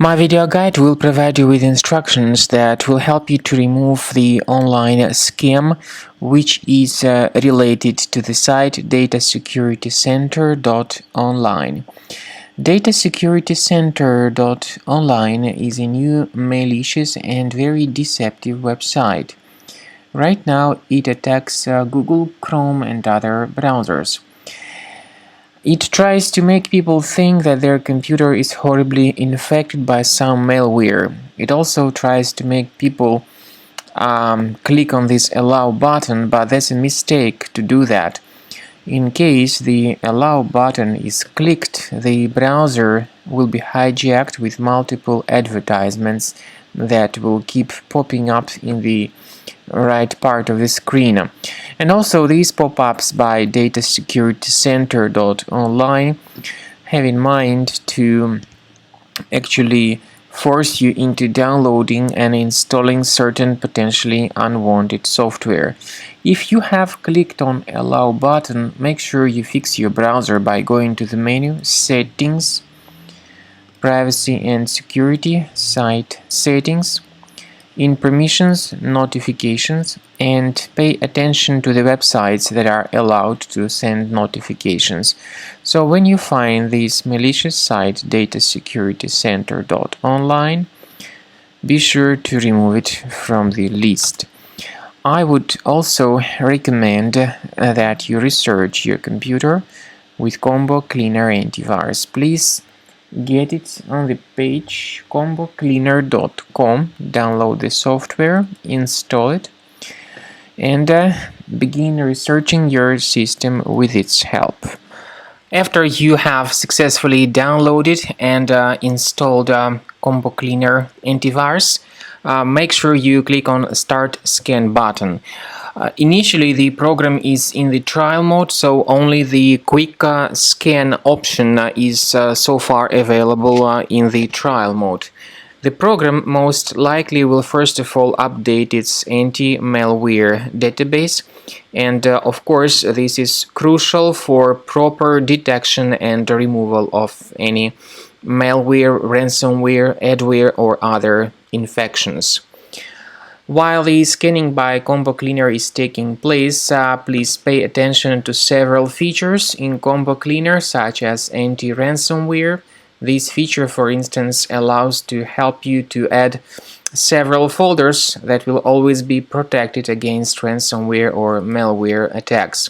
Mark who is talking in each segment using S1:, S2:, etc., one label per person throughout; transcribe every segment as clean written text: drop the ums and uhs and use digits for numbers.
S1: My video guide will provide you with instructions that will help you to remove the online scam which is related to the site Datasecuritycentr.online. Datasecuritycentr.online is a new, malicious and very deceptive website. Right now it attacks Google Chrome and other browsers. It tries to make people think that their computer is horribly infected by some malware. It also tries to make people click on this allow button, but that's a mistake to do that. In case the allow button is clicked, the browser will be hijacked with multiple advertisements that will keep popping up in the right part of the screen. And also these pop-ups by Datasecuritycentr.online have in mind to actually force you into downloading and installing certain potentially unwanted software. If you have clicked on allow button, make sure you fix your browser by going to the menu Settings, Privacy and Security, Site Settings, in Permissions, Notifications, and pay attention to the websites that are allowed to send notifications. So when you find this malicious site Datasecuritycentr.online, be sure to remove it from the list. I would also recommend that you research your computer with Combo Cleaner Antivirus. Please get it on the page combocleaner.com, download the software, install it, and begin researching your system with its help. After you have successfully downloaded and installed Combo Cleaner Antivirus, make sure you click on Start Scan button. Initially the program is in the trial mode, so only the quick scan option is so far available in the trial mode. The program most likely will first of all update its anti-malware database, and of course this is crucial for proper detection and removal of any malware, ransomware, adware or other infections. While the scanning by Combo Cleaner is taking place, please pay attention to several features in Combo Cleaner, such as anti-ransomware. This feature, for instance, allows to help you to add several folders that will always be protected against ransomware or malware attacks.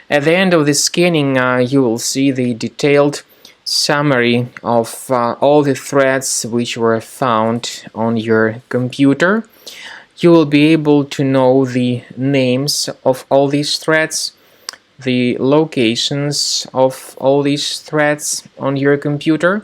S1: At the end of the scanning, you will see the detailed summary of all the threats which were found on your computer. You will be able to know the names of all these threats, the locations of all these threats on your computer,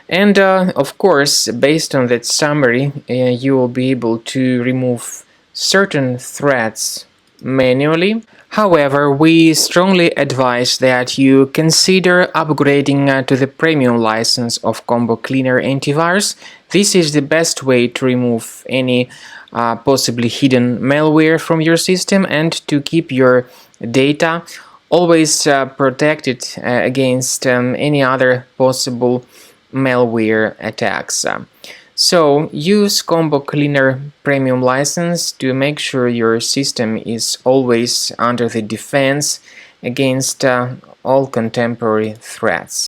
S1: and of course, based on that summary, you will be able to remove certain threats manually. However, we strongly advise that you consider upgrading to the premium license of Combo Cleaner Antivirus. This is the best way to remove any possibly hidden malware from your system and to keep your data always protected against any other possible malware attacks. So use Combo Cleaner Premium license to make sure your system is always under the defense against all contemporary threats.